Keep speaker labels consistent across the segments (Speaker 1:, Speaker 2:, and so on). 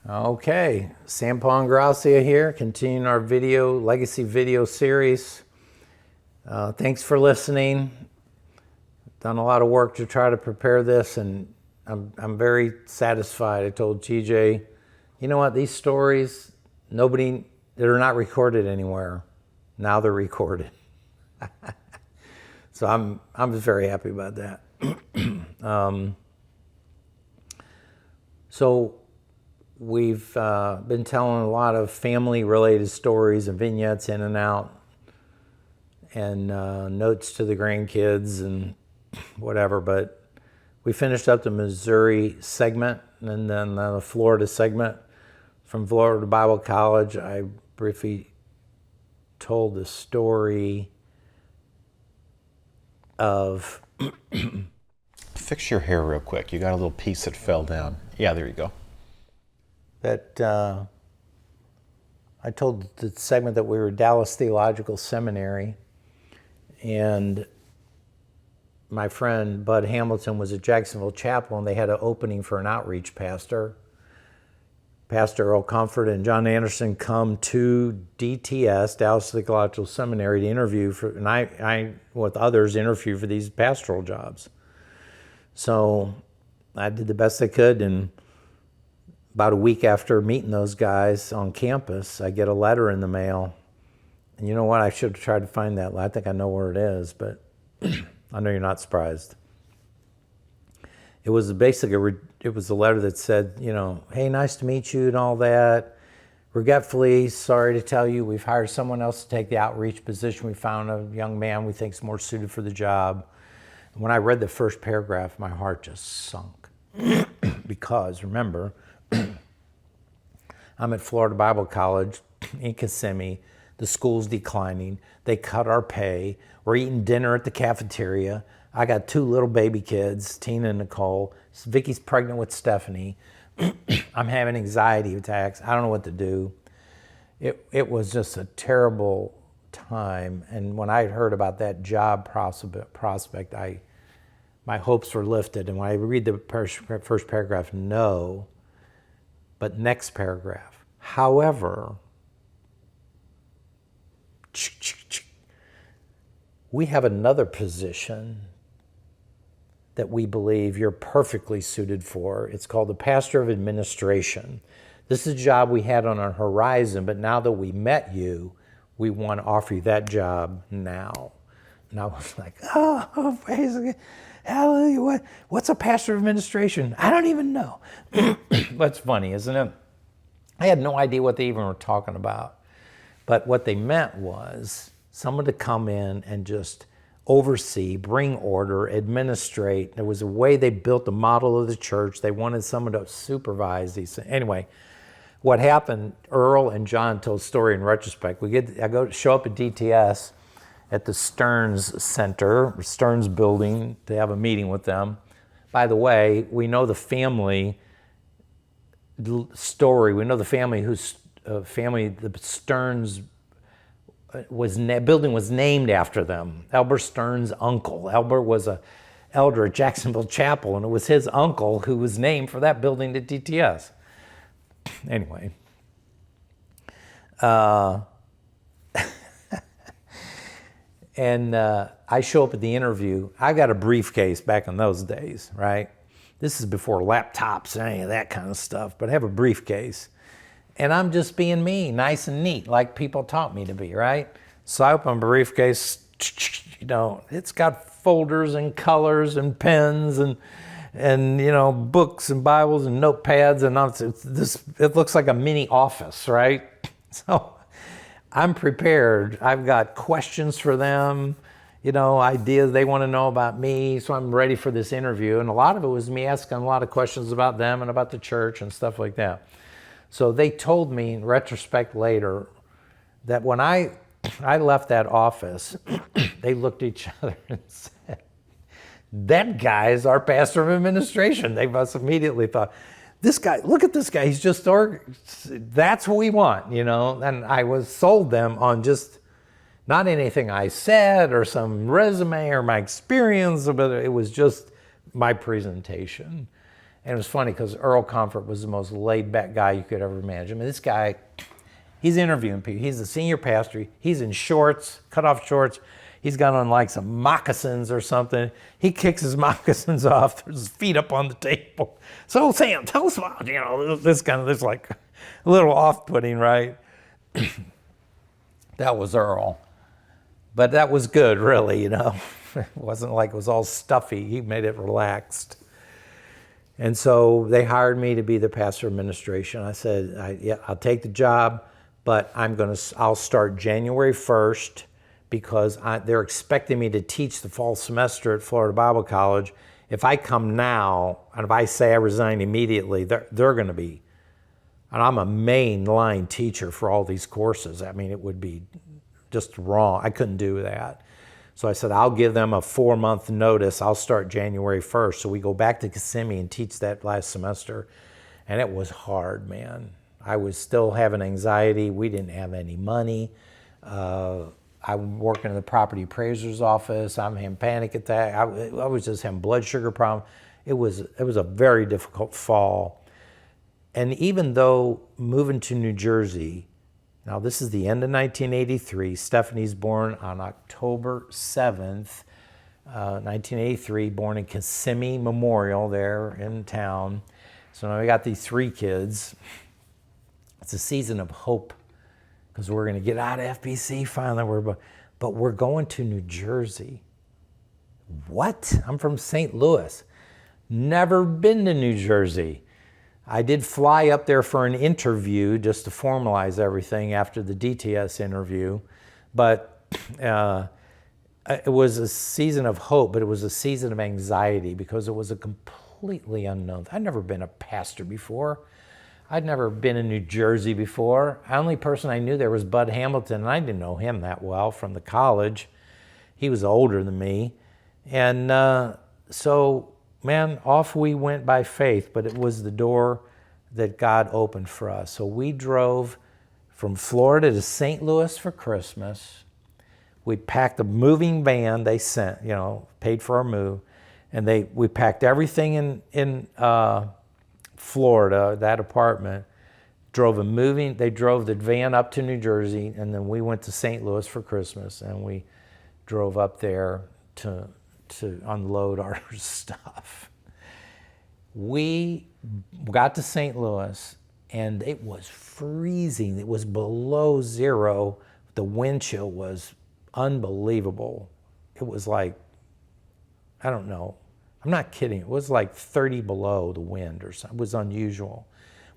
Speaker 1: Okay, Ingrassia here, continuing our legacy video series. Thanks for listening. Done a lot of work to try to prepare this, and I'm very satisfied. I told TJ, you know what, these stories, they're not recorded anywhere. Now they're recorded. So I'm just very happy about that. So we've been telling a lot of family-related stories and vignettes in and out, and notes to the grandkids and whatever. But we finished up the Missouri segment, and then the Florida segment. From Florida Bible College, I briefly told the story of...
Speaker 2: Fix your hair real quick. You got a little piece that fell down. Yeah, there you go.
Speaker 1: That I told the segment that we were Dallas Theological Seminary, and my friend Bud Hamilton was at Jacksonville Chapel, and they had an opening for an outreach pastor. Pastor Earl Comfort and John Anderson come to DTS, Dallas Theological Seminary, to interview and I with others, interview for these pastoral jobs. So I did the best I could, and about a week after meeting those guys on campus, I get a letter in the mail. And you know what? I should have tried to find that. I think I know where it is, but I know you're not surprised. It was basically it was a letter that said, hey, nice to meet you and all that. Regretfully, sorry to tell you, we've hired someone else to take the outreach position. We found a young man we think is more suited for the job. And when I read the first paragraph, my heart just sunk. Because, remember, I'm at Florida Bible College in Kissimmee. The school's declining. They cut our pay. We're eating dinner at the cafeteria. I got 2 little baby kids, Tina and Nicole. Vicky's pregnant with Stephanie. I'm having anxiety attacks. I don't know what to do. It was just a terrible time. And when I heard about that job prospect, my hopes were lifted. And when I read the first paragraph, no. But next paragraph, however, we have another position that we believe you're perfectly suited for. It's called the Pastor of Administration. This is a job we had on our horizon, but now that we met you, we want to offer you that job now. And I was like, oh, praise God. Hallelujah. What's a pastor of administration? I don't even know. That's funny, isn't it? I had no idea what they even were talking about. But what they meant was someone to come in and just oversee, bring order, administrate. There was a way they built the model of the church. They wanted someone to supervise these things. Anyway, what happened, Earl and John told the story in retrospect. I show up at DTS at the Stearns Center, Stearns building, to have a meeting with them. By the way, we know the family story. We know the family the Stearns building was named after them. Albert Stearns' uncle. Albert was an elder at Jacksonville Chapel, and it was his uncle who was named for that building at DTS. Anyway. And I show up at the interview. I got a briefcase back in those days, right? This is before laptops and any of that kind of stuff, but I have a briefcase. And I'm just being me, nice and neat, like people taught me to be, right? So I open my briefcase, it's got folders and colors and pens and books and Bibles and notepads, and it looks like a mini office, right? So I'm prepared. I've got questions for them, ideas they want to know about me. So I'm ready for this interview. And a lot of it was me asking a lot of questions about them and about the church and stuff like that. So they told me in retrospect later that when I left that office, they looked at each other and said, that guy is our pastor of administration. They must immediately thought, this guy, look at this guy. He's just, that's what we want, And I was sold them on just not anything I said or some resume or my experience, but it was just my presentation. And it was funny because Earl Comfort was the most laid-back guy you could ever imagine. I mean, this guy, he's interviewing people. He's the senior pastor. He's in shorts, cut-off shorts. He's got on like some moccasins or something. He kicks his moccasins off, throws his feet up on the table. So Sam, tell us about, this like a little off-putting, right? That was Earl. But that was good, really, It wasn't like it was all stuffy. He made it relaxed. And so they hired me to be the pastor of administration. I said, yeah, I'll take the job, but I'll start January 1st because they're expecting me to teach the fall semester at Florida Bible College. If I come now, and if I say I resign immediately, they're going to be, and I'm a mainline teacher for all these courses. I mean, it would be just wrong. I couldn't do that. So I said, I'll give them a 4-month notice. I'll start January 1st. So we go back to Kissimmee and teach that last semester. And it was hard, man. I was still having anxiety. We didn't have any money. I'm working in the property appraiser's office. I'm having panic attack. I was just having blood sugar problems. It was a very difficult fall. And even though moving to New Jersey, now this is the end of 1983. Stephanie's born on October 7th, 1983, born in Kissimmee Memorial there in town. So now we got these 3 kids. It's a season of hope because we're going to get out of FBC finally. But we're going to New Jersey. What? I'm from St. Louis. Never been to New Jersey. I did fly up there for an interview just to formalize everything after the DTS interview. But it was a season of hope, but it was a season of anxiety because it was a completely unknown. I'd never been a pastor before. I'd never been in New Jersey before. The only person I knew there was Bud Hamilton, and I didn't know him that well from the college. He was older than me. And so, man, off we went by faith, but it was the door that God opened for us. So we drove from Florida to St. Louis for Christmas. We packed a moving van they sent, paid for our move. And we packed everything in Florida, that apartment, they drove the van up to New Jersey, and then we went to St. Louis for Christmas, and we drove up there to unload our stuff. We got to St. Louis, and it was freezing. It was below zero. The wind chill was unbelievable. It was like, I don't know. I'm not kidding. It was like 30 below the wind or something. It was unusual.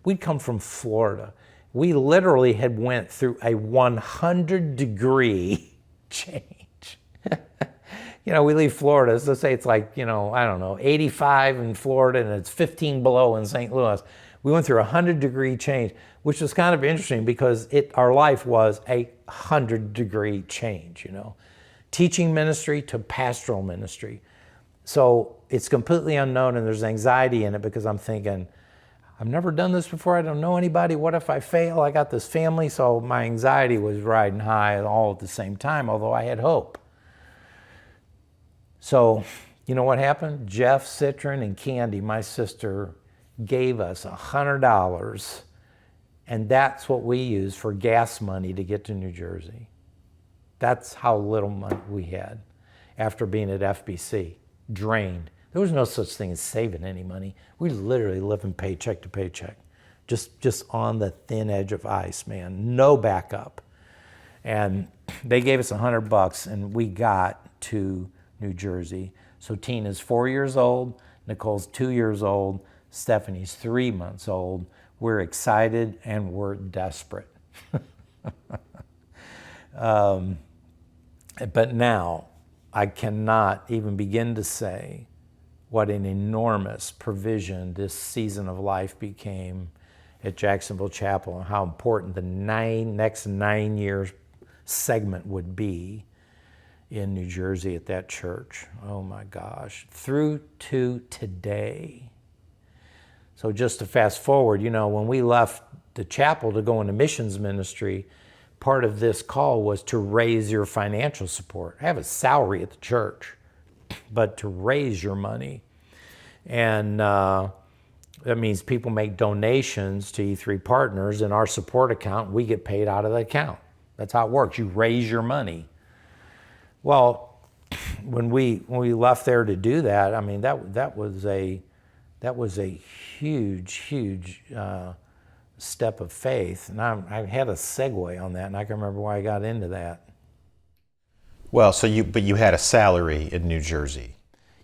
Speaker 1: We'd come from Florida. We literally had went through a 100-degree change. We leave Florida. So let's say it's like, 85 in Florida and it's 15 below in St. Louis. We went through a 100-degree change, which was kind of interesting because our life was a 100-degree change, Teaching ministry to pastoral ministry. So it's completely unknown and there's anxiety in it because I'm thinking, I've never done this before. I don't know anybody. What if I fail? I got this family. So my anxiety was riding high all at the same time, although I had hope. So you know what happened? Jeff, Citron, and Candy, my sister, gave us $100. And that's what we used for gas money to get to New Jersey. That's how little money we had after being at FBC. Drained. There was no such thing as saving any money. We literally living paycheck to paycheck, just on the thin edge of ice, man. No backup. And they gave us $100, and we got to New Jersey. So Tina's 4 years old, Nicole's 2 years old, Stephanie's 3 months old. We're excited and we're desperate. But now, I cannot even begin to say what an enormous provision this season of life became at Jacksonville Chapel and how important the next 9 years segment would be in New Jersey at that church. Oh my gosh. Through to today. So just to fast forward, when we left the chapel to go into missions ministry, part of this call was to raise your financial support. I have a salary at the church, but to raise your money. And That means people make donations to E3 Partners in our support account. We get paid out of the account. That's how it works. You raise your money. Well, when we left there to do that, I mean that was a huge step of faith. And I had a segue on that, and I can remember why I got into that.
Speaker 2: Well, but you had a salary in New Jersey.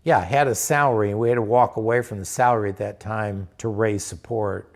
Speaker 1: Yeah, I had a salary, and we had to walk away from the salary at that time to raise support.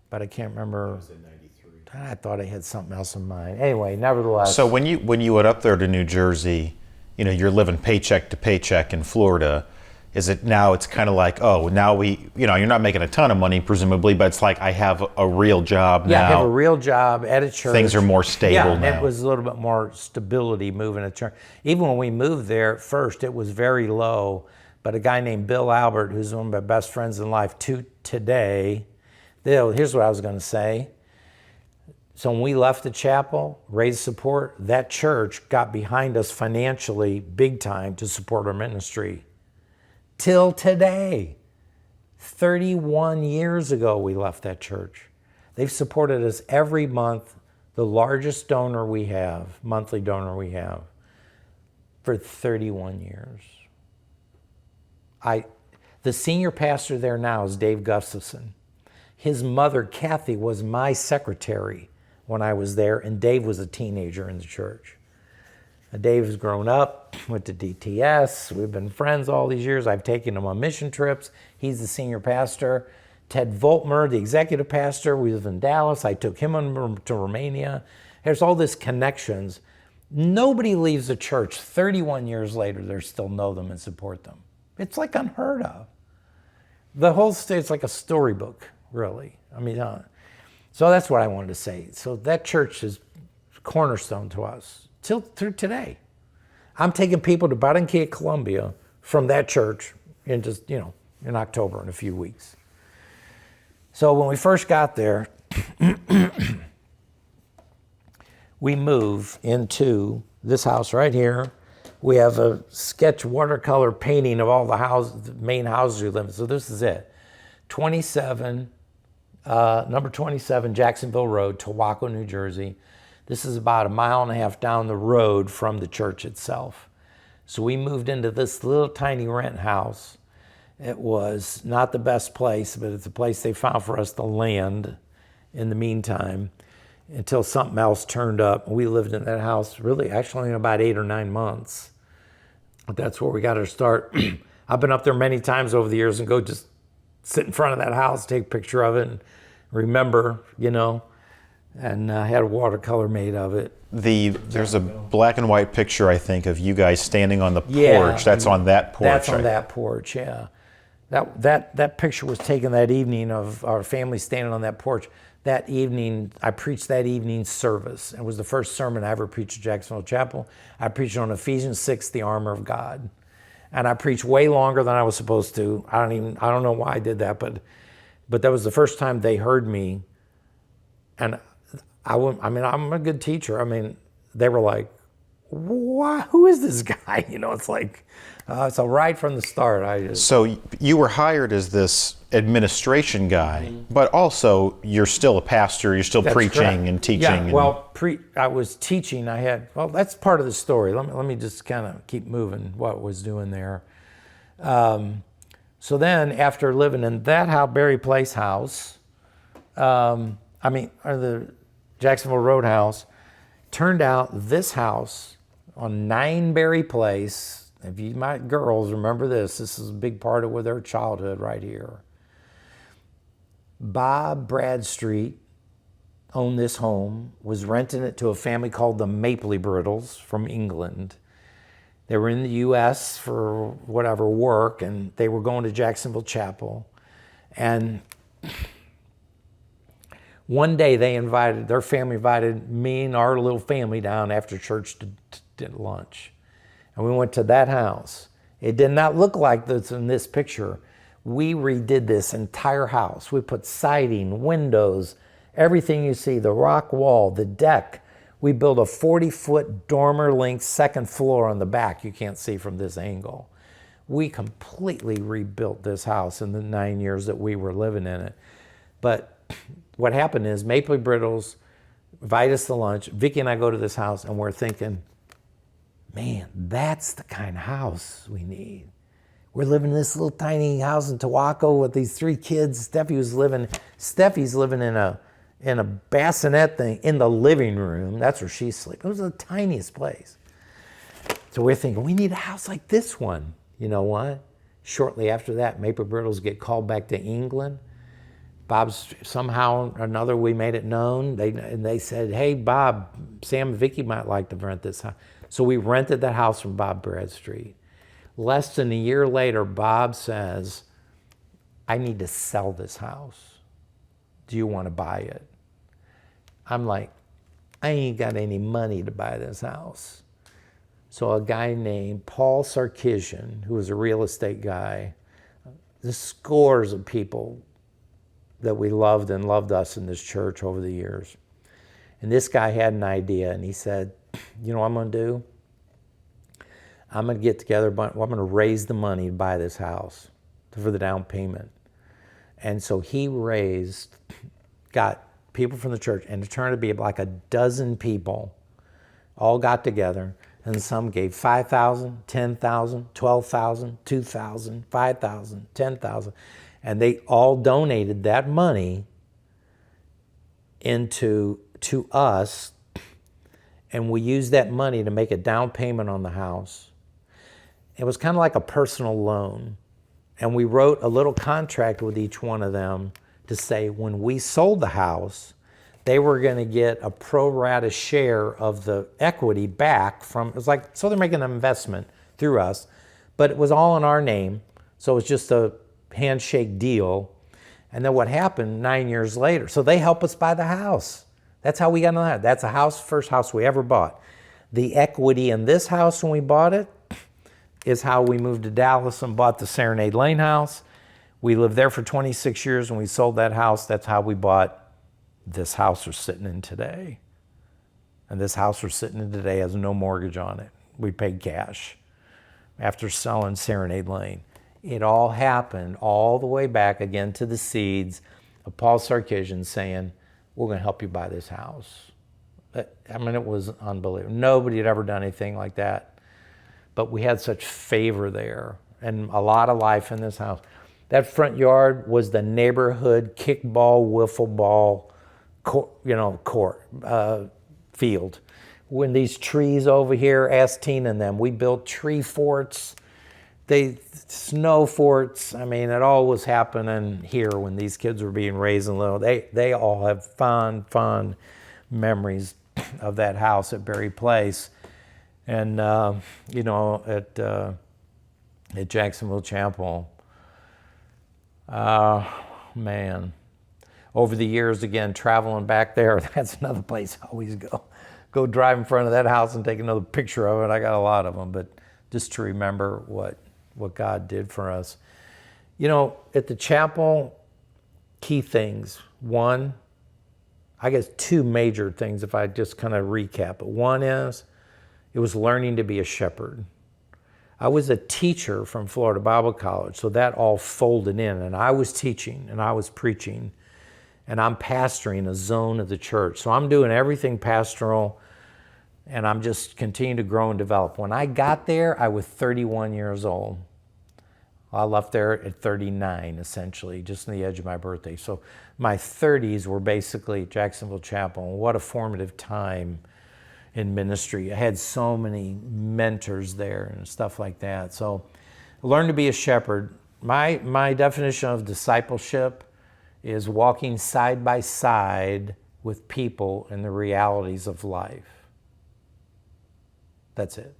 Speaker 1: But I can't remember. It was in '93. I thought I had something else in mind. Anyway, nevertheless.
Speaker 2: So when you went up there to New Jersey, you're living paycheck to paycheck in Florida. Is it now? It's kind of like, oh, now you're not making a ton of money, presumably, but it's like I have a real job now.
Speaker 1: Yeah, I have a real job at a church.
Speaker 2: Things are more stable now.
Speaker 1: Yeah, it was a little bit more stability moving a church. Even when we moved there, at first it was very low, but a guy named Bill Albert, who's one of my best friends in life to today, here's what I was going to say. So when we left the chapel, raised support, that church got behind us financially big time to support our ministry. Till today. 31 years ago we left that church. They've supported us every month, the largest donor we have, monthly donor we have, for 31 years. The senior pastor there now is Dave Gustafson. His mother, Kathy, was my secretary when I was there, and Dave was a teenager in the church. Dave has grown up, went to DTS. We've been friends all these years. I've taken him on mission trips. He's the senior pastor. Ted Voltmer, the executive pastor, we live in Dallas. I took him to Romania. There's all these connections. Nobody leaves the church 31 years later, they still know them and support them. It's like unheard of. The whole state's like a storybook, really. I mean, so that's what I wanted to say. So that church is cornerstone to us. Through today. I'm taking people to Barranquilla, Colombia from that church in in October in a few weeks. So when we first got there, we move into this house right here. We have a sketch watercolor painting of all the main houses we live in. So this is it. Number 27 Jacksonville Road, Towako, New Jersey. This is about 1.5 miles down the road from the church itself. So we moved into this little tiny rent house. It was not the best place, but it's a place they found for us the land in the meantime until something else turned up. We lived in that house really actually in about 8 or 9 months. But that's where we got our start. I've been up there many times over the years and go just sit in front of that house, take a picture of it and remember, and I had a watercolor made of it.
Speaker 2: There's a black and white picture, I think, of you guys standing on the porch.
Speaker 1: Yeah,
Speaker 2: that's on that porch.
Speaker 1: That's on that porch, yeah. That picture was taken that evening of our family standing on that porch. That evening, I preached that evening service. It was the first sermon I ever preached at Jacksonville Chapel. I preached on Ephesians 6, the armor of God. And I preached way longer than I was supposed to. I don't know why I did that, but that was the first time they heard me. And I'm a good teacher. They were like, "What? Who is this guy?" It's like, so right from the start,
Speaker 2: So you were hired as this administration guy, but also you're still a pastor. You're still preaching
Speaker 1: correct.
Speaker 2: and teaching.
Speaker 1: Yeah, well, I was teaching. That's part of the story. Let me just kind of keep moving what I was doing there. So then, after living in that Berry Place house, or the Jacksonville Roadhouse, turned out this house on 9 Berry Place, if you might girls remember this is a big part of their childhood right here. Bob Bradstreet owned this home, was renting it to a family called the Mapley Brittles from England. They were in the U.S. for whatever work, and they were going to Jacksonville Chapel. And one day their family invited me and our little family down after church to lunch. And we went to that house. It did not look like this in this picture. We redid this entire house. We put siding, windows, everything you see, the rock wall, the deck. We built a 40-foot dormer length second floor on the back you can't see from this angle. We completely rebuilt this house in the 9 years that we were living in it. But what happened is Maple Brittles invite us to lunch. Vicki and I go to this house and we're thinking, man, that's the kind of house we need. We're living in this little tiny house in Tawako with these 3 kids. Steffi's living in a bassinet thing in the living room. That's where she's sleeping. It was the tiniest place. So we're thinking, we need a house like this one. You know what? Shortly after that, Maple Brittles get called back to England. Bob's, somehow or another, we made it known. They said, hey, Bob, Sam and Vicki might like to rent this house. So we rented that house from Bob Bradstreet. Less than a year later, Bob says, I need to sell this house. Do you want to buy it? I'm like, I ain't got any money to buy this house. So a guy named Paul Sarkisian, who was a real estate guy, the scores of people that we loved and loved us in this church over the years. And this guy had an idea, and he said, you know what I'm going to do? I'm going to get together, but I'm going to raise the money to buy this house for the down payment. And so he got people from the church, and it turned to be like a dozen people all got together, and some gave $5,000, $10,000, $12,000, $2,000, $5,000, $10,000, and they all donated that money to us, and we used that money to make a down payment on the house. It was kind of like a personal loan, and we wrote a little contract with each one of them to say when we sold the house, they were going to get a pro rata share of the equity back from, it was like, so they're making an investment through us, but it was all in our name. So it was just a handshake deal. And then what happened 9 years later, so they help us buy the house. That's how we got on that. That's a house, first house we ever bought. The equity in this house when we bought it is how we moved to Dallas and bought the Serenade Lane house. We lived there for 26 years. When we sold that house, that's how we bought this house we're sitting in today. And this house we're sitting in today has no mortgage on it. We paid cash after selling Serenade Lane. It all happened all the way back again to the seeds of Paul Sarkisian saying, we're going to help you buy this house. I mean, it was unbelievable. Nobody had ever done anything like that. But we had such favor there and a lot of life in this house. That front yard was the neighborhood kickball, wiffle ball, field. When these trees over here, ask Tina and them, we built tree forts, snow forts. I mean, it all was happening here when these kids were being raised and little. They all have fond memories of that house at Berry Place. And, at Jacksonville Chapel, man, over the years, again, traveling back there, that's another place I always go. Go drive in front of that house and take another picture of it. I got a lot of them, but just to remember what God did for us. You know, at the chapel, key things. One, I guess 2 major things if I just kind of recap it. One is, it was learning to be a shepherd. I was a teacher from Florida Bible College, so that all folded in. And I was teaching, and I was preaching, and I'm pastoring a zone of the church. So I'm doing everything pastoral, and I'm just continuing to grow and develop. When I got there, I was 31 years old. I left there at 39, essentially, just on the edge of my birthday. So my 30s were basically Jacksonville Chapel. What a formative time in ministry. I had so many mentors there and stuff like that. So learn to be a shepherd. My definition of discipleship is walking side by side with people in the realities of life. That's it.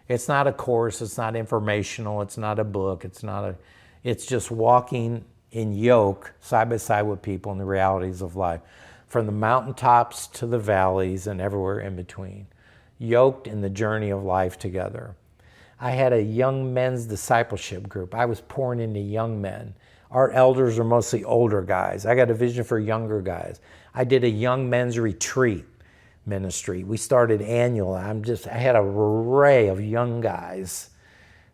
Speaker 1: It's not a course, it's not informational, it's not a book, it's just walking in yoke side by side with people in the realities of life. From the mountaintops to the valleys and everywhere in between, yoked in the journey of life together. I had a young men's discipleship group. I was pouring into young men. Our elders are mostly older guys. I got a vision for younger guys. I did a young men's retreat ministry. We started annual. I had an array of young guys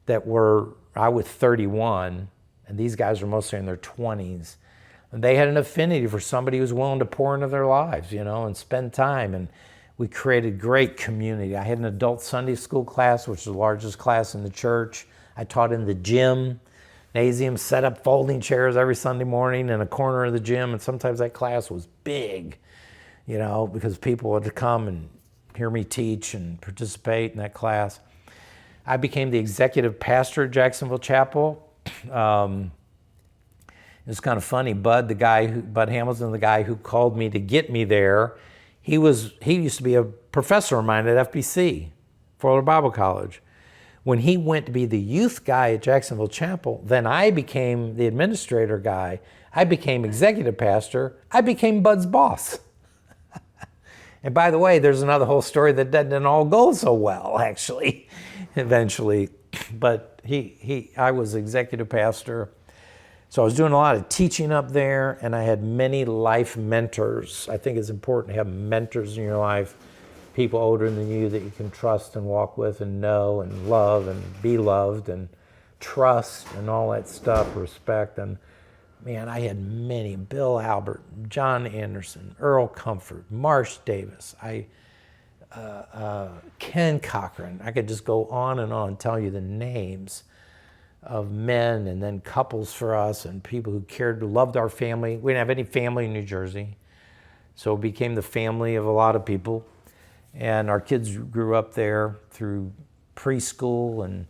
Speaker 1: that were I was 31, and these guys were mostly in their 20s. And they had an affinity for somebody who was willing to pour into their lives, and spend time. And we created great community. I had an adult Sunday school class, which was the largest class in the church. I taught in the gym. Nasium set up folding chairs every Sunday morning in a corner of the gym, and sometimes that class was big, because people would come and hear me teach and participate in that class. I became the executive pastor at Jacksonville Chapel. It was kind of funny. Bud Hamilton, the guy who called me to get me there, he used to be a professor of mine at FBC, Florida Bible College. When he went to be the youth guy at Jacksonville Chapel, then I became the administrator guy. I became executive pastor. I became Bud's boss. And by the way, there's another whole story that didn't all go so well, actually, eventually. But I was executive pastor. So I was doing a lot of teaching up there, and I had many life mentors. I think it's important to have mentors in your life, people older than you that you can trust and walk with and know and love and be loved and trust and all that stuff, respect. And man, I had many, Bill Albert, John Anderson, Earl Comfort, Marsh Davis, Ken Cochran. I could just go on and tell you the names of men and then couples for us and people who cared, loved our family. We didn't have any family in New Jersey, so it became the family of a lot of people. And our kids grew up there through preschool and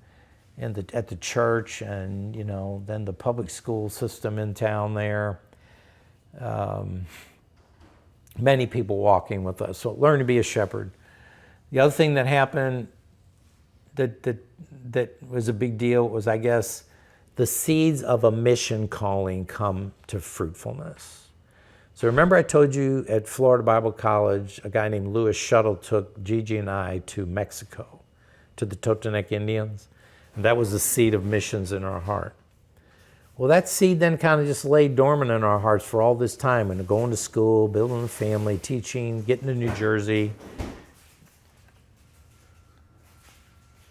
Speaker 1: at the church, and then the public school system in town there. Many people walking with us. So learn to be a shepherd. The other thing that happened that was a big deal was, I guess, the seeds of a mission calling come to fruitfulness. So remember I told you at Florida Bible College, a guy named Louis Shuttle took Gigi and I to Mexico, to the Totonac Indians. And that was the seed of missions in our heart. Well, that seed then kind of just lay dormant in our hearts for all this time, and going to school, building a family, teaching, getting to New Jersey.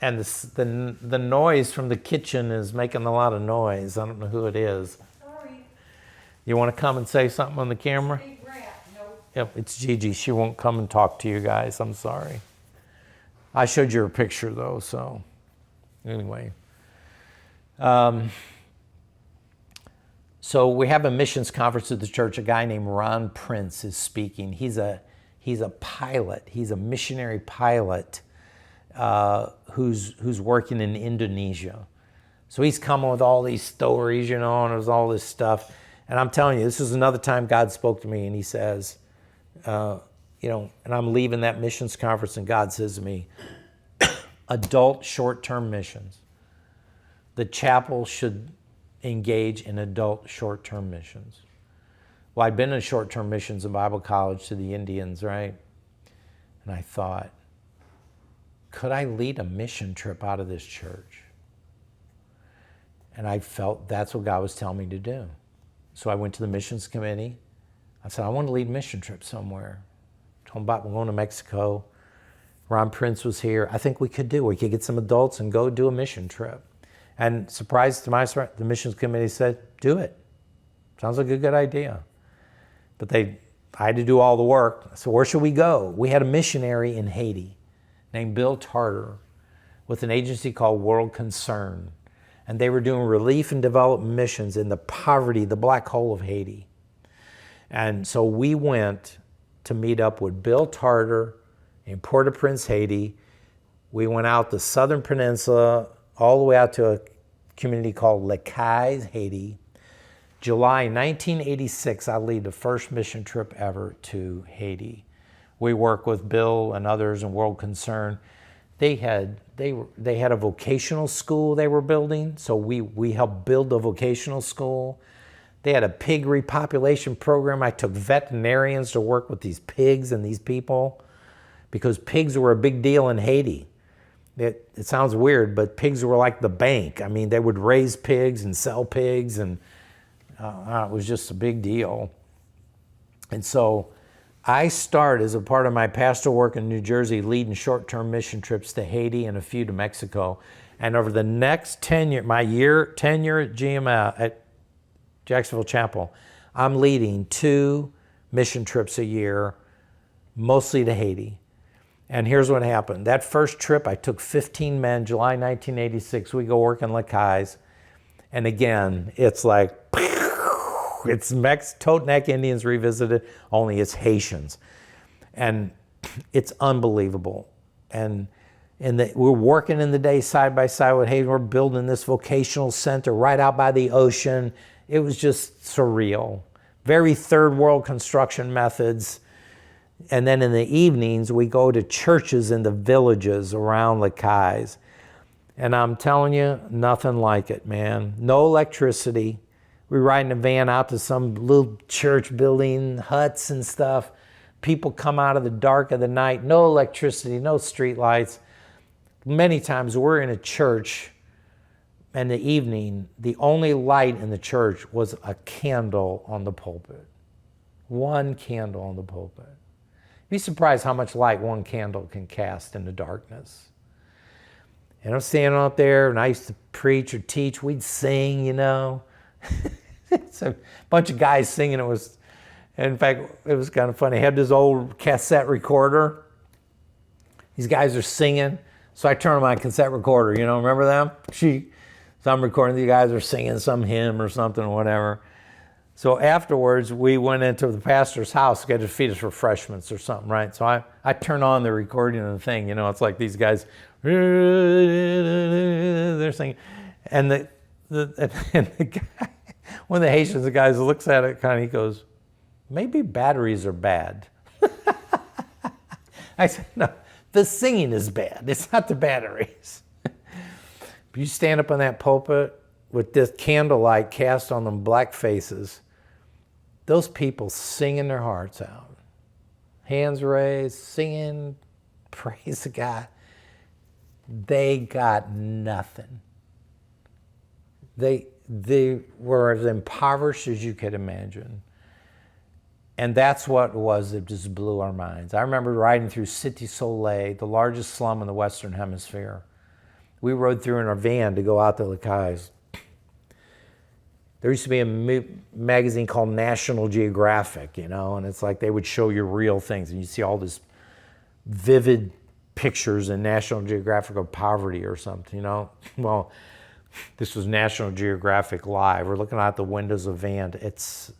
Speaker 1: And the noise from the kitchen is making a lot of noise. I don't know who it is.
Speaker 3: Sorry.
Speaker 1: You want to come and say something on the camera?
Speaker 3: Big rat. Nope.
Speaker 1: Yep, it's Gigi. She won't come and talk to you guys. I'm sorry. I showed you her picture, though, so anyway. So we have a missions conference at the church. A guy named Ron Prince is speaking. He's a pilot. He's a missionary pilot who's working in Indonesia. So he's coming with all these stories, and there's all this stuff. And I'm telling you, this is another time God spoke to me, and he says, and I'm leaving that missions conference, and God says to me, adult short-term missions. The chapel should engage in adult short-term missions. Well, I'd been in short-term missions in Bible college to the Indians, right? And I thought, could I lead a mission trip out of this church? And I felt that's what God was telling me to do. So I went to the missions committee. I said, I want to lead a mission trip somewhere. Told them about going to Mexico. Ron Prince was here. I think we could get some adults and go do a mission trip. And surprise to my surprise, the missions committee said, do it. Sounds like a good idea. But I had to do all the work. So where should we go? We had a missionary in Haiti named Bill Tarter with an agency called World Concern. And they were doing relief and development missions in the poverty, the black hole of Haiti. And so we went to meet up with Bill Tarter in Port-au-Prince, Haiti. We went out the southern peninsula, all the way out to a community called Les Cayes, Haiti. July 1986, I lead the first mission trip ever to Haiti. We work with Bill and others in World Concern. They had a vocational school they were building, so we helped build a vocational school. They had a pig repopulation program. I took veterinarians to work with these pigs and these people because pigs were a big deal in Haiti. It sounds weird, but pigs were like the bank. I mean, they would raise pigs and sell pigs, and it was just a big deal. And so I started as a part of my pastoral work in New Jersey leading short-term mission trips to Haiti and a few to Mexico. And over the next 10 year, 10 year at GML, at Jacksonville Chapel, I'm leading 2 mission trips a year, mostly to Haiti. And here's what happened. That first trip, I took 15 men, July 1986. We go work in Lacaille. And again, it's like, it's Totenac Indians revisited, only it's Haitians. And it's unbelievable. And we're working in the day side by side with Haiti. We're building this vocational center right out by the ocean. It was just surreal. Very third world construction methods. And then in the evenings, we go to churches in the villages around Lacaille. And I'm telling you, nothing like it, man. No electricity. We ride in a van out to some little church building, huts and stuff. People come out of the dark of the night. No electricity, no street lights. Many times we're in a church, and in the evening, the only light in the church was a candle on the pulpit. One candle on the pulpit. Be surprised how much light one candle can cast in the darkness. And I'm standing up there, and I used to preach or teach. We'd sing, you know. It's a bunch of guys singing. In fact, it was kind of funny. I had this old cassette recorder. These guys are singing. So I turn on my cassette recorder, you know, remember them? So I'm recording, these guys are singing some hymn or something or whatever. So afterwards, we went into the pastor's house to get to feed us refreshments or something, right? So I turn on the recording of the thing, you know, it's like these guys, they're singing. And the guy, one of the Haitians, the guys looks at it kind of, he goes, maybe batteries are bad. I said, no, the singing is bad. It's not the batteries. But you stand up on that pulpit with this candlelight cast on them black faces, those people singing their hearts out. Hands raised, singing, praise God. They got nothing. They were as impoverished as you could imagine. And that's what it was that just blew our minds. I remember riding through Cité Soleil, the largest slum in the Western Hemisphere. We rode through in our van to go out to Lacaille. There used to be a magazine called National Geographic, you know, and it's like they would show you real things. And you see all this vivid pictures in National Geographic of poverty or something, you know. Well, this was National Geographic Live. We're looking out the windows of a van. It's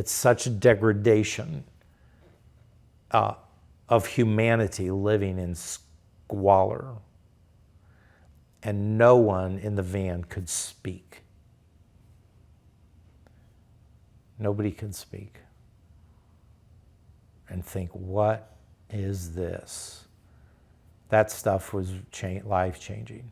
Speaker 1: such a degradation of humanity living in squalor. And no one in the van could speak. Nobody could speak. And think, what is this? That stuff was life-changing.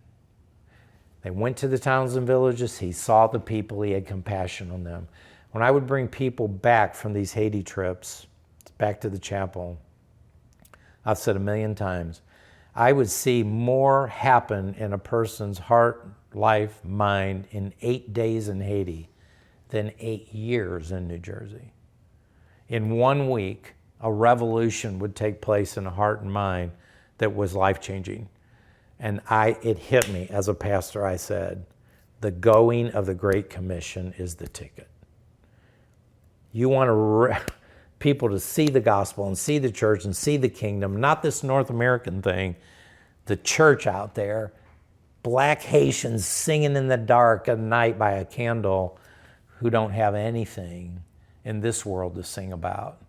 Speaker 1: They went to the towns and villages. He saw the people. He had compassion on them. When I would bring people back from these Haiti trips, back to the chapel, I've said 1,000,000 times, I would see more happen in a person's heart, life, mind in 8 days in Haiti than 8 years in New Jersey. In 1 week, a revolution would take place in a heart and mind that was life-changing. And it hit me as a pastor. I said, the going of the Great Commission is the ticket. You want people to see the gospel and see the church and see the kingdom, not this North American thing, the church out there, black Haitians singing in the dark at night by a candle who don't have anything in this world to sing about.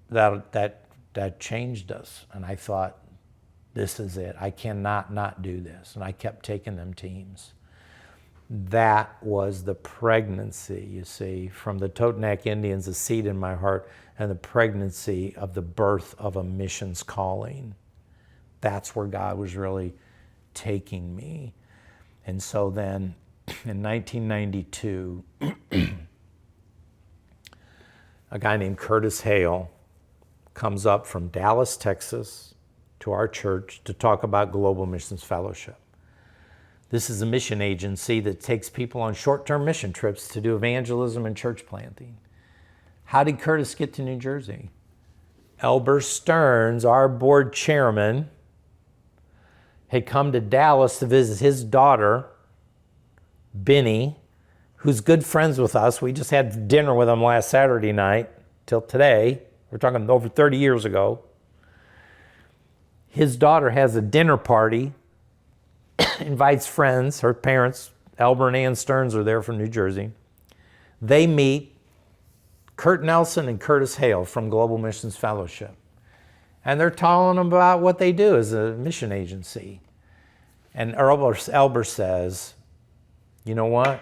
Speaker 1: That changed us. And I thought, this is it. I cannot not do this. And I kept taking them teams. That was the pregnancy, you see, from the Totenac Indians, a seed in my heart, and the pregnancy of the birth of a missions calling. That's where God was really taking me. And so then in 1992, a guy named Curtis Hale comes up from Dallas, Texas, to our church to talk about Global Missions Fellowship. This is a mission agency that takes people on short-term mission trips to do evangelism and church planting. How did Curtis get to New Jersey? Elber Stearns, our board chairman, had come to Dallas to visit his daughter, Benny, who's good friends with us. We just had dinner with him last Saturday night till today. We're talking over 30 years ago. His daughter has a dinner party, invites friends, her parents, Albert and Ann Stearns are there from New Jersey. They meet Kurt Nelson and Curtis Hale from Global Missions Fellowship. And they're telling them about what they do as a mission agency. And Albert says, you know what?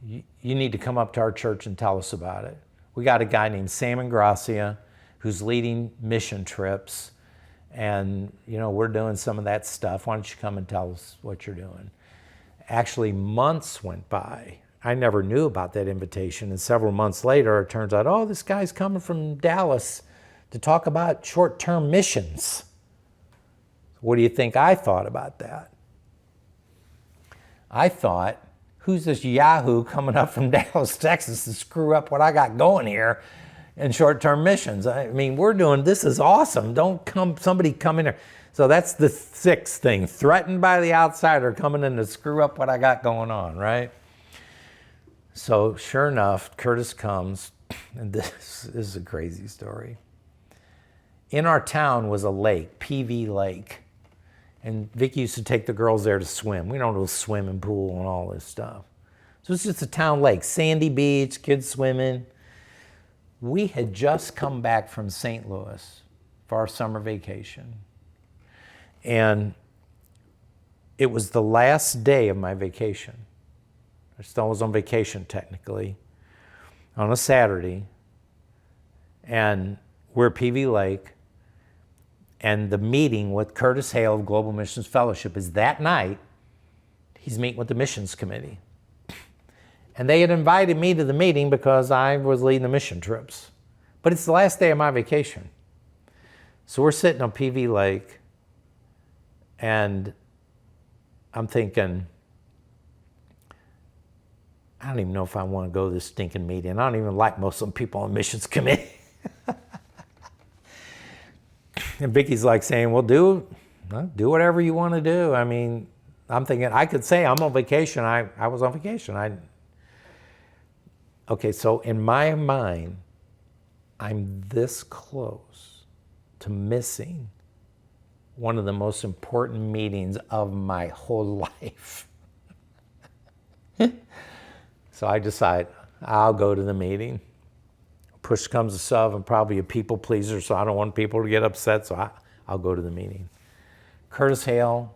Speaker 1: You need to come up to our church and tell us about it. We got a guy named Sam Ingrassia who's leading mission trips. And, we're doing some of that stuff. Why don't you come and tell us what you're doing? Actually, months went by. I never knew about that invitation. And several months later, it turns out, this guy's coming from Dallas to talk about short-term missions. What do you think I thought about that? I thought, who's this yahoo coming up from Dallas, Texas to screw up what I got going here in short-term missions? I mean, this is awesome. Somebody come in here. So that's the sixth thing, threatened by the outsider coming in to screw up what I got going on, right? So sure enough, Curtis comes, and this is a crazy story. In our town was a lake, PV Lake. And Vicky used to take the girls there to swim. We don't do a swimming pool and all this stuff. So it's just a town lake, sandy beach, kids swimming. We had just come back from St. Louis for our summer vacation. And it was the last day of my vacation. I still was on vacation technically, on a Saturday. And we're at PV Lake. And the meeting with Curtis Hale of Global Missions Fellowship is that night. He's meeting with the missions committee. And they had invited me to the meeting because I was leading the mission trips. But it's the last day of my vacation. So we're sitting on PV Lake, and I'm thinking, I don't even know if I want to go to this stinking meeting. I don't even like most of the people on the missions committee. And Vicky's like saying, well, do whatever you want to do. I mean, I'm thinking, I could say I'm on vacation. I was on vacation. Okay, so in my mind, I'm this close to missing one of the most important meetings of my whole life. So I decide I'll go to the meeting. Push comes to shove, I'm probably a people pleaser, so I don't want people to get upset, so I'll go to the meeting. Curtis Hale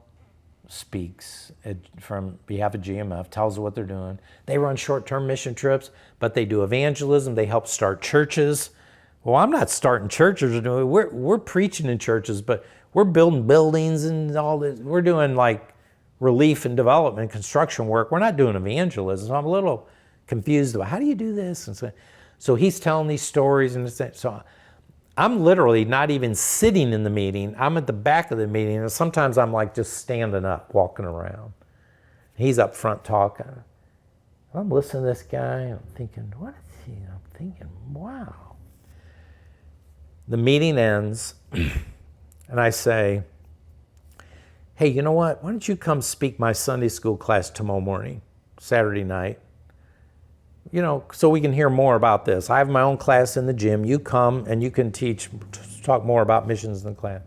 Speaker 1: speaks from behalf of GMF, tells us what they're doing. They run short-term mission trips, but they do evangelism. They help start churches. Well, I'm not starting churches. We're preaching in churches, but we're building buildings and all this. We're doing like relief and development, construction work. We're not doing evangelism. So I'm a little confused about how do you do this? And so he's telling these stories, and so I'm literally not even sitting in the meeting. I'm at the back of the meeting, and sometimes I'm like just standing up, walking around. He's up front talking. I'm listening to this guy, and I'm thinking, what is he? I'm thinking, wow. The meeting ends, and I say, hey, you know what? Why don't you come speak my Sunday school class tomorrow morning, Saturday night? So we can hear more about this. I have my own class in the gym. You come and you can talk more about missions in the class.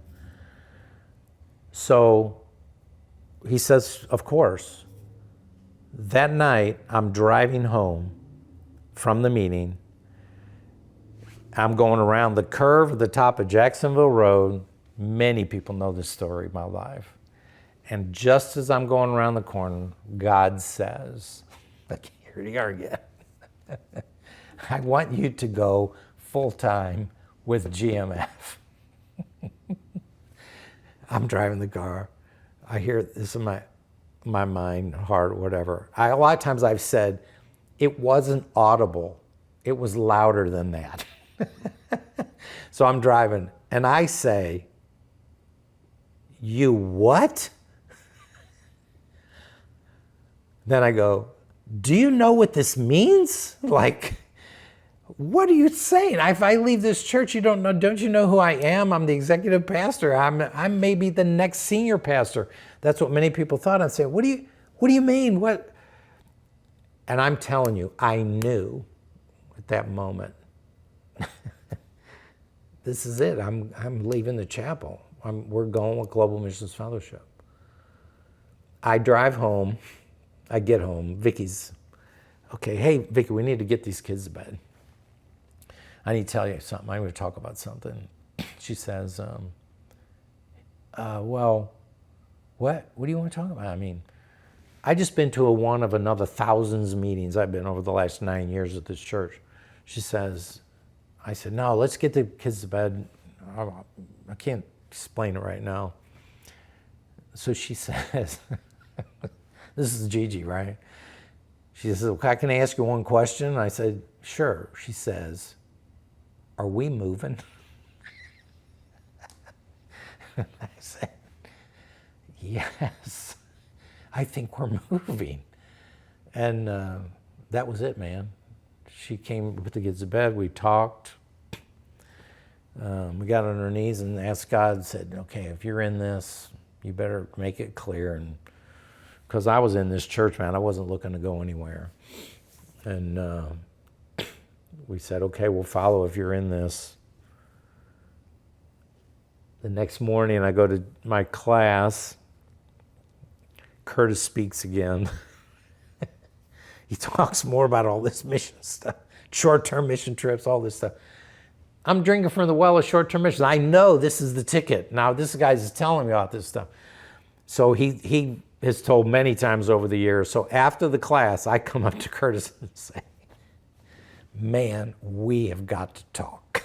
Speaker 1: So he says, of course. That night, I'm driving home from the meeting. I'm going around the curve at the top of Jacksonville Road. Many people know this story of my life. And just as I'm going around the corner, God says, here you are again. I want you to go full-time with GMF. I'm driving the car. I hear this in my mind, heart, whatever. A lot of times I've said, it wasn't audible. It was louder than that. So I'm driving, and I say, you what? Then I go, do you know what this means? Like, what are you saying? If I leave this church, don't you know who I am? I'm the executive pastor. I'm maybe the next senior pastor. That's what many people thought. I'd say, what do you mean? What? And I'm telling you, I knew at that moment, this is it. I'm leaving the chapel. We're going with Global Missions Fellowship. I drive home. I get home. Vicky's, okay, hey, Vicky, we need to get these kids to bed. I need to tell you something. I'm going to talk about something. She says, well, what? What do you want to talk about? I mean, I just been to one of another thousands of meetings I've been over the last 9 years at this church. She says, I said, no, let's get the kids to bed. I can't explain it right now. So she says, this is Gigi, right? She says, okay, can I ask you one question? I said, sure. She says, are we moving? I said, yes, I think we're moving. And that was it, man. She came, put the kids to bed, we talked. We got on our knees and asked God, said, okay, if you're in this, you better make it clear. And because I was in this church, man, I wasn't looking to go anywhere. And we said, okay, we'll follow if you're in this. The next morning, I go to my class. Curtis speaks again. He talks more about all this mission stuff, short-term mission trips, all this stuff. I'm drinking from the well of short-term missions. I know this is the ticket. Now, this guy's is telling me about this stuff. So he has told many times over the years. So after the class, I come up to Curtis and say, man, we have got to talk.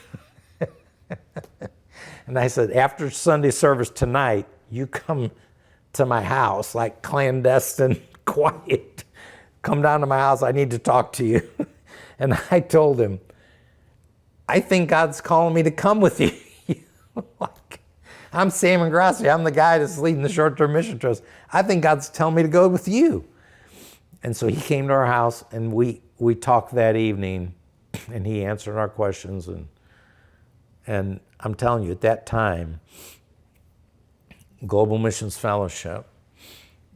Speaker 1: And I said, after Sunday service tonight, you come to my house, like clandestine, quiet. Come down to my house, I need to talk to you. And I told him, I think God's calling me to come with you. Like, I'm Sam Ingrassia. I'm the guy that's leading the short-term mission trust. I think God's telling me to go with you. And so he came to our house, and we talked that evening, and he answered our questions. And I'm telling you, at that time, Global Missions Fellowship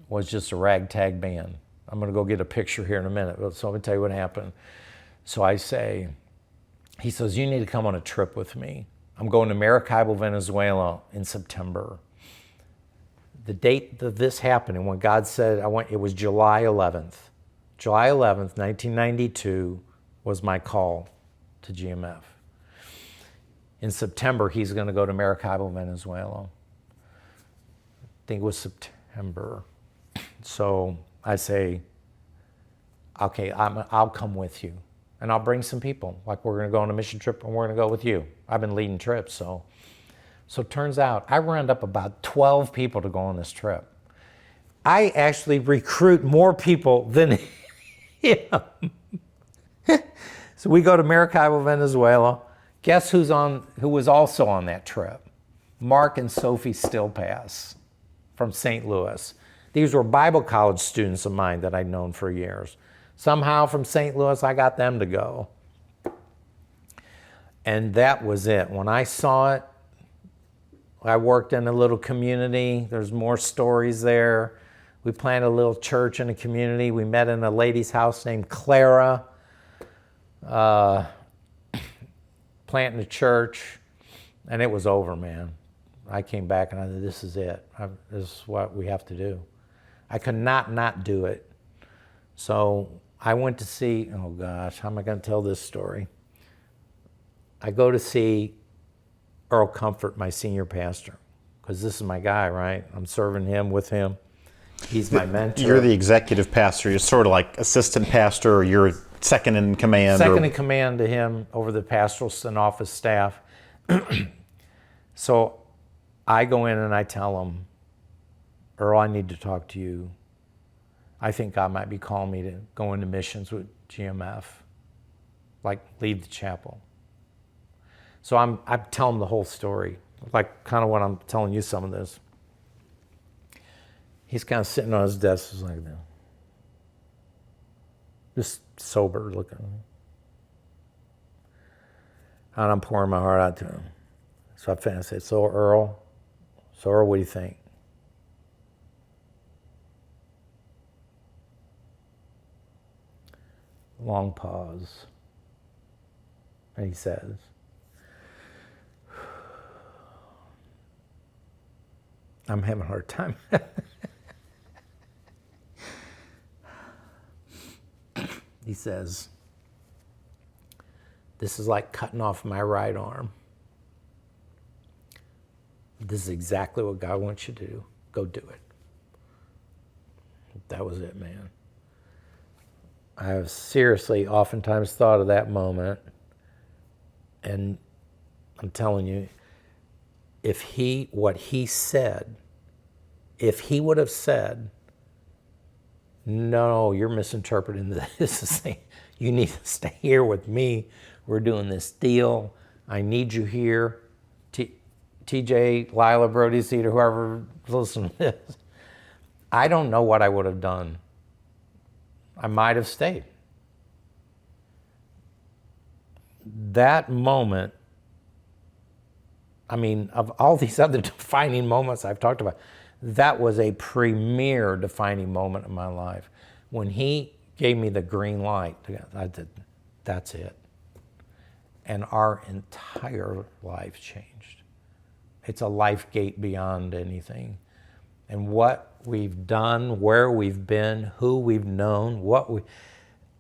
Speaker 1: was just a ragtag band. I'm going to go get a picture here in a minute. So let me tell you what happened. So I say, he says, you need to come on a trip with me. I'm going to Maracaibo, Venezuela in September. The date that this happened and when God said, it was July 11th. July 11th, 1992 was my call to GMF. In September, he's going to go to Maracaibo, Venezuela. I think it was September. So I say, okay, I'll come with you. And I'll bring some people. Like, we're going to go on a mission trip and we're going to go with you. I've been leading trips, so it turns out I round up about 12 people to go on this trip. I actually recruit more people than him. So we go to Maracaibo, Venezuela. Guess who was also on that trip? Mark and Sophie Stillpass from St. Louis. These were Bible college students of mine that I'd known for years. Somehow from St. Louis, I got them to go. And that was it. When I saw it, I worked in a little community. There's more stories there. We planted a little church in a community. We met in a lady's house named Clara, planting a church, and it was over, man. I came back and I said, this is it. This is what we have to do. I could not do it. So I went to see, oh gosh, how am I going to tell this story? I go to see Earl Comfort, my senior pastor, because this is my guy, right? I'm serving him with him. He's my mentor.
Speaker 2: You're the executive pastor. You're sort of like assistant pastor, or you're second in command.
Speaker 1: Second in command to him over the pastoral and office staff. So I go in and I tell him, Earl, I need to talk to you. I think God might be calling me to go into missions with GMF, like lead the chapel. So I'm telling him the whole story, like kind of what I'm telling you some of this. He's kind of sitting on his desk, just like that, just sober looking. And I'm pouring my heart out to him. So I said, so Earl, what do you think? Long pause. And he says, I'm having a hard time. He says, this is like cutting off my right arm. This is exactly what God wants you to do. Go do it. That was it, man. I have seriously oftentimes thought of that moment, and I'm telling you, if he would have said, no, you're misinterpreting this. You need to stay here with me. We're doing this deal. I need you here. TJ, Lila, Brody, Cedar, whoever listening to this, I don't know what I would have done. I might have stayed. That moment, I mean, of all these other defining moments I've talked about, that was a premier defining moment in my life. When he gave me the green light, I said, that's it. And our entire life changed. It's a life gate beyond anything. And what we've done, where we've been, who we've known,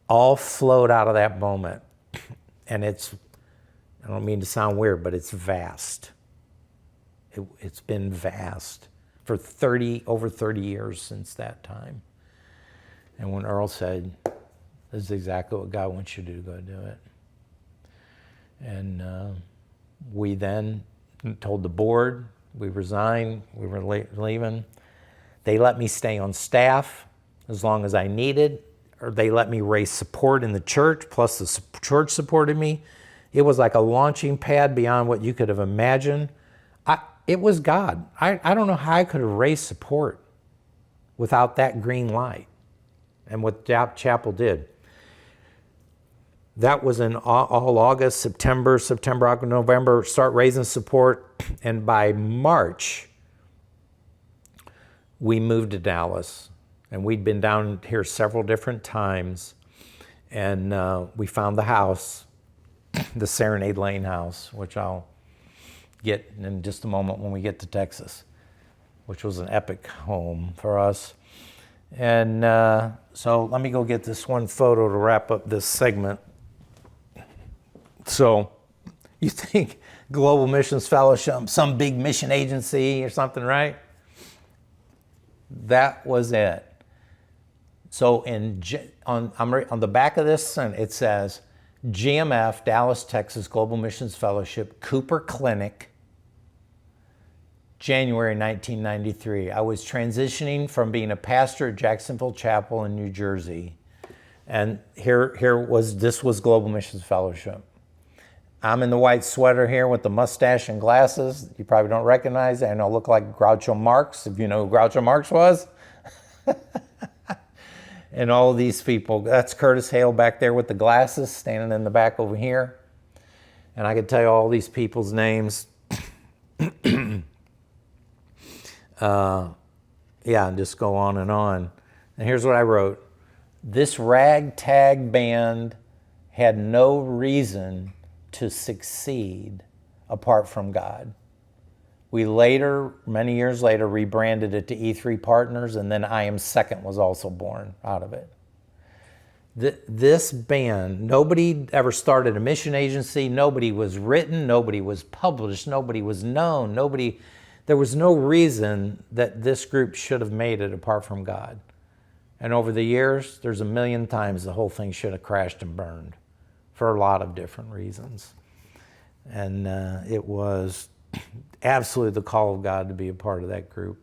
Speaker 1: all flowed out of that moment. And I don't mean to sound weird, but it's vast. It's been vast for over 30 years since that time. And when Earl said, this is exactly what God wants you to do, go do it. And we then told the board, we resigned, we were leaving. They let me stay on staff as long as I needed, or they let me raise support in the church, plus the church supported me. It was like a launching pad beyond what you could have imagined. It was God. I don't know how I could have raised support without that green light and what Chapel did. That was in all August, September, October, November, start raising support. And by March, we moved to Dallas. And we'd been down here several different times. And we found the house, the Serenade Lane house, which I'll get in just a moment when we get to Texas, which was an epic home for us. And so let me go get this one photo to wrap up this segment. So you think Global Missions Fellowship, some big mission agency or something, right? That was it. So on the back of this, it says, GMF, Dallas, Texas, Global Missions Fellowship, Cooper Clinic, January 1993. I was transitioning from being a pastor at Jacksonville Chapel in New Jersey. And this was Global Missions Fellowship. I'm in the white sweater here with the mustache and glasses. You probably don't recognize it. I know I look like Groucho Marx, if you know who Groucho Marx was. And all of these people, that's Curtis Hale back there with the glasses, standing in the back over here. And I could tell you all these people's names. And just go on. And here's what I wrote. This ragtag band had no reason to succeed apart from God. We later, many years later, rebranded it to E3 Partners, and then I Am Second was also born out of it. This band, nobody ever started a mission agency, nobody was written, nobody was published, nobody was known, there was no reason that this group should have made it apart from God. And over the years, there's a million times the whole thing should have crashed and burned for a lot of different reasons. And it was absolutely the call of God to be a part of that group.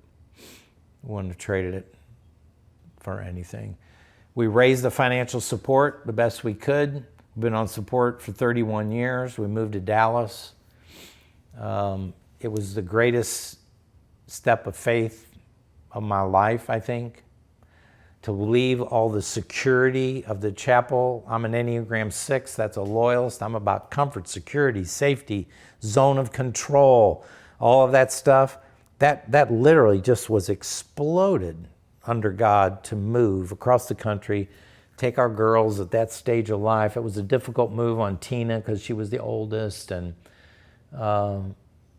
Speaker 1: Wouldn't have traded it for anything. We raised the financial support the best we could. We've been on support for 31 years. We moved to Dallas. It was the greatest step of faith of my life, I think, to leave all the security of the chapel. I'm an Enneagram 6, that's a loyalist. I'm about comfort, security, safety, zone of control, all of that stuff. That literally just was exploded under God to move across the country, take our girls at that stage of life. It was a difficult move on Tina because she was the oldest, and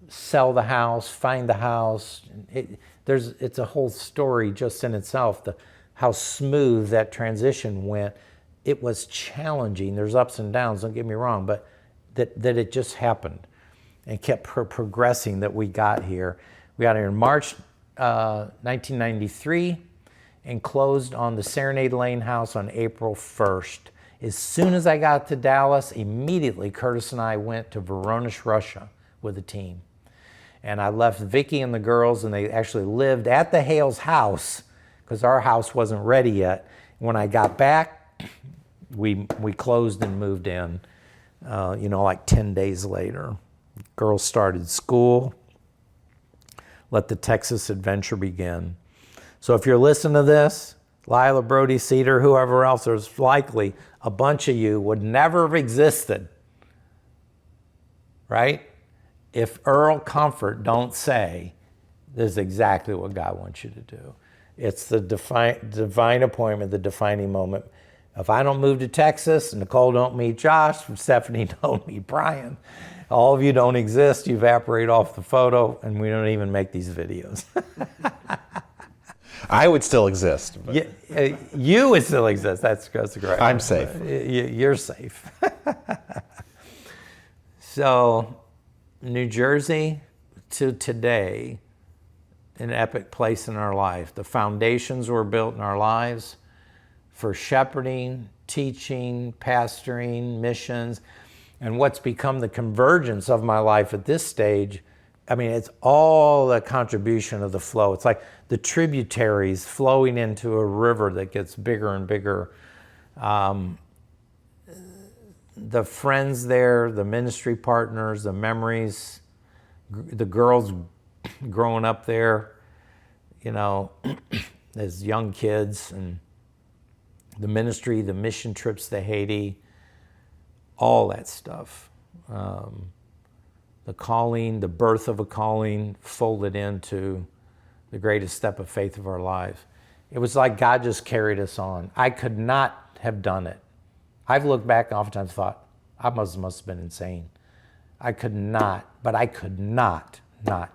Speaker 1: sell the house, find the house. It's a whole story just in itself, how smooth that transition went. It was challenging. There's ups and downs, don't get me wrong, but that it just happened and kept progressing that we got here. We got here in March 1993 and closed on the Serenade Lane house on April 1st. As soon as I got to Dallas, immediately Curtis and I went to Voronezh, Russia with a team. And I left Vicky and the girls, and they actually lived at the Hales house because our house wasn't ready yet. When I got back, we closed and moved in, like 10 days later. Girls started school. Let the Texas adventure begin. So if you're listening to this, Lila, Brody, Cedar, whoever else, there's likely a bunch of you would never have existed, right? If Earl Comfort don't say, this is exactly what God wants you to do. It's the divine appointment, the defining moment. If I don't move to Texas, Nicole don't meet Josh, Stephanie don't meet Brian, all of you don't exist, you evaporate off the photo, and we don't even make these videos.
Speaker 2: I would still exist.
Speaker 1: But. You would still exist. That's great.
Speaker 2: I'm safe.
Speaker 1: You're safe. So, New Jersey to today, an epic place in our life. The foundations were built in our lives for shepherding, teaching, pastoring, missions, and what's become the convergence of my life at this stage. I mean, it's all the contribution of the flow. It's like the tributaries flowing into a river that gets bigger and bigger. The friends there, the ministry partners, the memories, the girls growing up there, as young kids, and the ministry, the mission trips to Haiti, all that stuff. The calling, the birth of a calling folded into the greatest step of faith of our life. It was like God just carried us on. I could not have done it. I've looked back and oftentimes thought, I must have been insane. I could not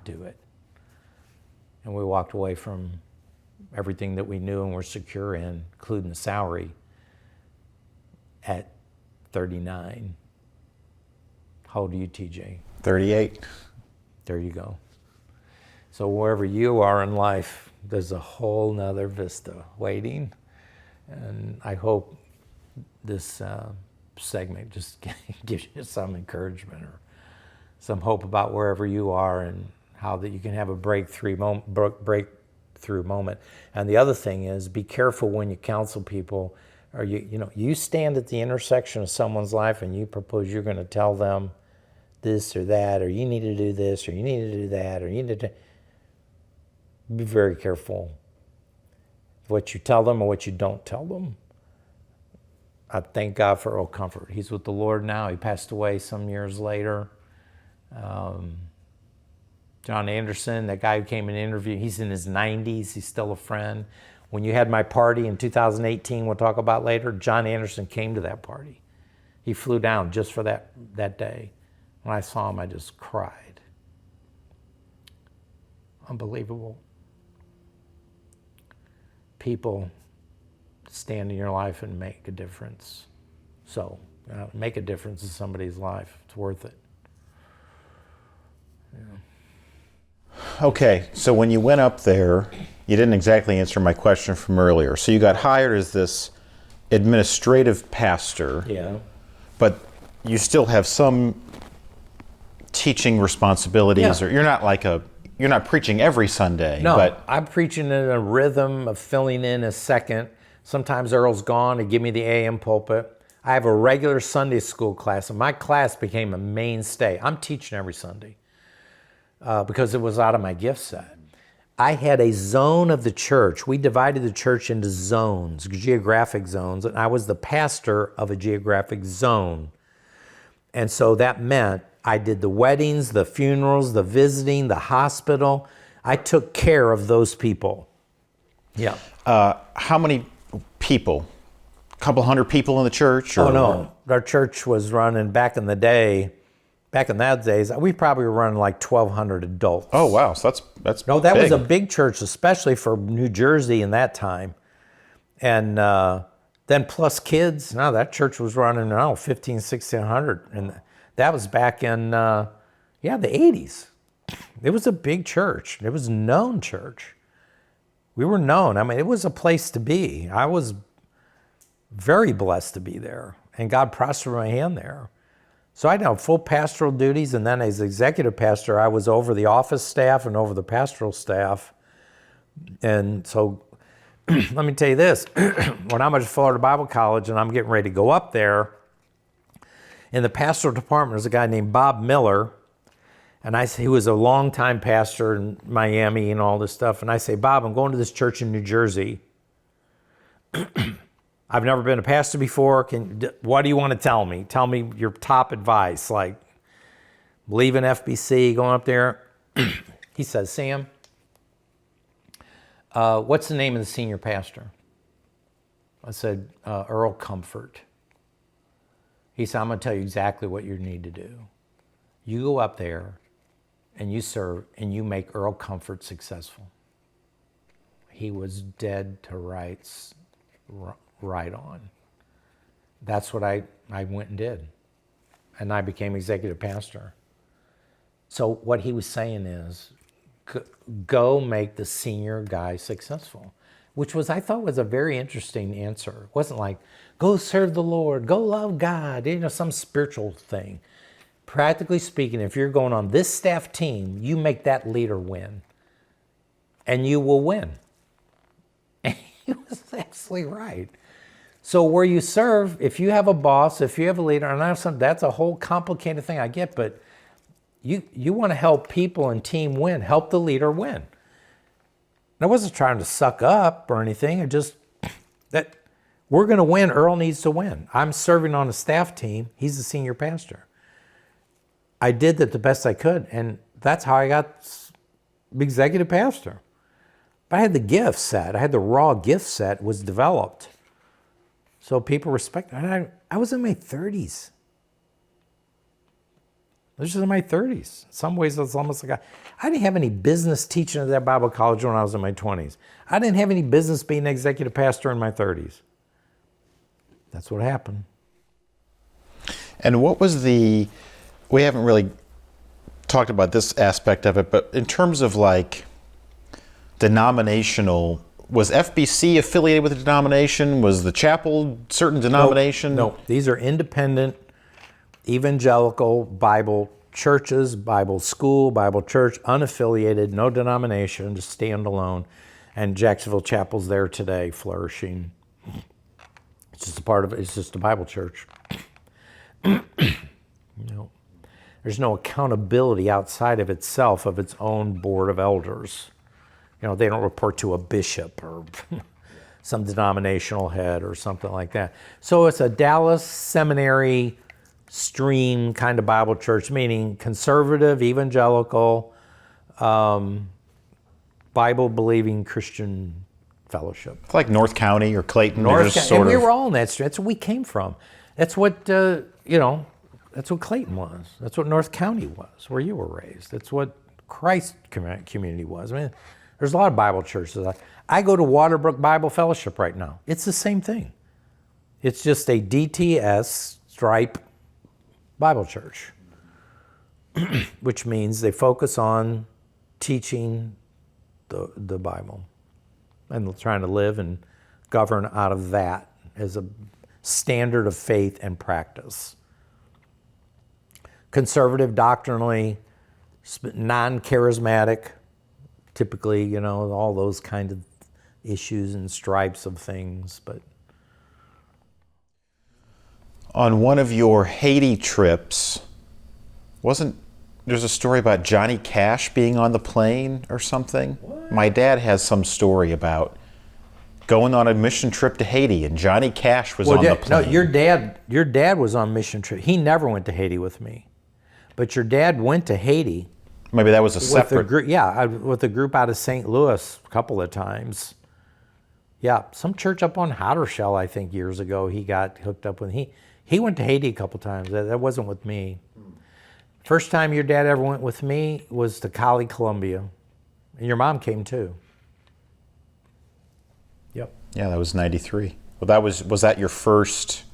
Speaker 1: do it. And we walked away from everything that we knew and were secure in, including the salary, at 39. How old are you, TJ?
Speaker 2: 38.
Speaker 1: There you go. So wherever you are in life, there's a whole nother vista waiting. And I hope this segment just gives you some encouragement or some hope about wherever you are and how that you can have a breakthrough moment. And the other thing is, be careful when you counsel people, or you stand at the intersection of someone's life and you propose you're going to tell them this or that, or you need to do this, or you need to do that, or you need to be very careful what you tell them or what you don't tell them. I thank God for Earl Comfort. He's with the Lord now. He passed away some years later. John Anderson, that guy who came and interviewed, he's in his 90s. He's still a friend. When you had my party in 2018, we'll talk about later, John Anderson came to that party. He flew down just for that day. When I saw him, I just cried. Unbelievable. People stand in your life and make a difference. So, make a difference in somebody's life. It's worth it. Yeah.
Speaker 2: Okay, so when you went up there, you didn't exactly answer my question from earlier. So you got hired as this administrative pastor.
Speaker 1: Yeah.
Speaker 2: But you still have some teaching responsibilities,
Speaker 1: Yeah.
Speaker 2: or you're not preaching every Sunday.
Speaker 1: No,
Speaker 2: but
Speaker 1: I'm preaching in a rhythm of filling in a second. Sometimes Earl's gone to give me the AM pulpit. I have a regular Sunday school class, and my class became a mainstay. I'm teaching every Sunday because it was out of my gift set. I had a zone of the church. We divided the church into zones, geographic zones, and I was the pastor of a geographic zone. And so that meant I did the weddings, the funerals, the visiting, the hospital. I took care of those people. Yeah.
Speaker 2: How many people? A couple hundred people in the church? Or?
Speaker 1: Oh, no. Our church was running back in the day. Back in those days, we probably were running like 1,200 adults.
Speaker 2: Oh, wow. So that's
Speaker 1: No, that
Speaker 2: big.
Speaker 1: was a big church, especially for New Jersey in that time. And then plus kids. No, that church was running, 1,500, 1,600. And that was back in, the 80s. It was a big church. It was a known church. We were known. I mean, it was a place to be. I was very blessed to be there. And God prospered my hand there. So I had full pastoral duties, and then as executive pastor, I was over the office staff and over the pastoral staff. And so let me tell you this, when I'm at Florida Bible College and I'm getting ready to go up there, in the pastoral department there's a guy named Bob Miller, and he was a longtime pastor in Miami and all this stuff, and I say, Bob, I'm going to this church in New Jersey. I've never been a pastor before. What do you want to tell me? Tell me your top advice, like leaving FBC, going up there. He says, Sam, what's the name of the senior pastor? I said, Earl Comfort. He said, I'm going to tell you exactly what you need to do. You go up there and you serve and you make Earl Comfort successful. He was dead to rights. Right on. That's what I went and did. And I became executive pastor. So what he was saying is, go make the senior guy successful, which I thought was a very interesting answer. It wasn't like, go serve the Lord, go love God, some spiritual thing. Practically speaking, if you're going on this staff team, you make that leader win. And you will win. And he was absolutely right. So where you serve, if you have a boss, if you have a leader, and that's a whole complicated thing, I get, but you want to help people and team win, help the leader win. And I wasn't trying to suck up or anything, that we're going to win, Earl needs to win. I'm serving on a staff team, he's the senior pastor. I did that the best I could, and that's how I got executive pastor. But I had the gift set, I had the raw gift set was developed. So people respect. I was in my 30s. This was in my 30s. In some ways, it's almost like I didn't have any business teaching at that Bible college when I was in my 20s. I didn't have any business being an executive pastor in my 30s. That's what happened.
Speaker 2: And what was we haven't really talked about this aspect of it, but in terms of like denominational, was FBC affiliated with a denomination? Was the chapel certain denomination?
Speaker 1: No, these are independent evangelical Bible churches, Bible school, Bible church, unaffiliated, no denomination, just standalone. And Jacksonville Chapel's there today, flourishing. It's just a part of it. It's just a Bible church. There's no accountability outside of itself of its own board of elders. They don't report to a bishop or some denominational head or something like that. So it's a Dallas Seminary stream kind of Bible church, meaning conservative, evangelical, Bible-believing Christian fellowship.
Speaker 2: It's like North County or Clayton.
Speaker 1: And we were all in that stream. That's where we came from. That's what, that's what Clayton was. That's what North County was, where you were raised. That's what Christ community was. I mean, there's a lot of Bible churches. I go to Waterbrook Bible Fellowship right now. It's the same thing. It's just a DTS stripe Bible church, which means they focus on teaching the Bible and trying to live and govern out of that as a standard of faith and practice. Conservative doctrinally, non-charismatic, typically, all those kind of issues and stripes of things. But
Speaker 2: on one of your Haiti trips, wasn't There's a story about Johnny Cash being on the plane or something. What? My dad has some story about going on a mission trip to Haiti, and Johnny Cash was on the plane.
Speaker 1: No, your dad was on mission trip. He never went to Haiti with me, but your dad went to Haiti.
Speaker 2: Maybe that was a separate.
Speaker 1: With a group out of St. Louis a couple of times. Yeah, some church up on Hottershell, I think, years ago. He got hooked up with. He went to Haiti a couple times. That wasn't with me. First time your dad ever went with me was to Cali, Colombia. And your mom came too. Yep.
Speaker 2: Yeah, that was 93. Well, was that your first?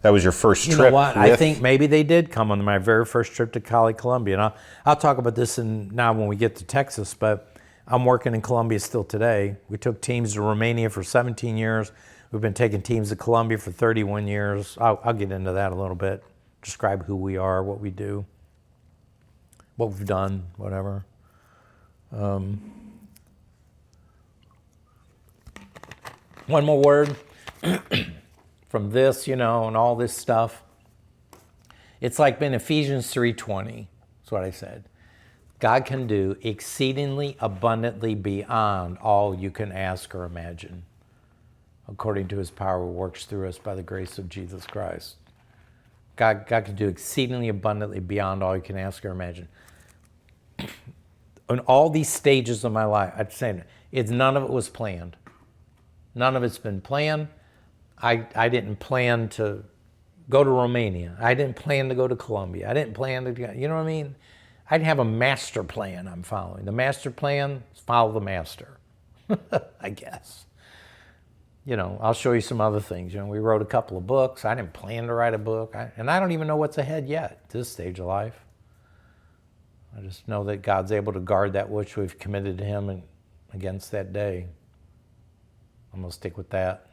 Speaker 2: That was your first trip?
Speaker 1: You know what? I think maybe they did come on my very first trip to Cali, Colombia. And I'll talk about this now when we get to Texas, but I'm working in Colombia still today. We took teams to Romania for 17 years. We've been taking teams to Colombia for 31 years. I'll get into that a little bit. Describe who we are, what we do, what we've done, whatever. One more word from this, and all this stuff. It's like in Ephesians 3:20. That's what I said. God can do exceedingly abundantly beyond all you can ask or imagine, according to his power who works through us by the grace of Jesus Christ. God can do exceedingly abundantly beyond all you can ask or imagine. In all these stages of my life, I'm saying none of it was planned. None of it's been planned. I didn't plan to go to Romania. I didn't plan to go to Colombia. I didn't plan to, you know what I mean? I didn't have a master plan I'm following. The master plan is follow the master, I guess. I'll show you some other things. We wrote a couple of books. I didn't plan to write a book. And I don't even know what's ahead yet at this stage of life. I just know that God's able to guard that which we've committed to him and against that day. I'm going to stick with that.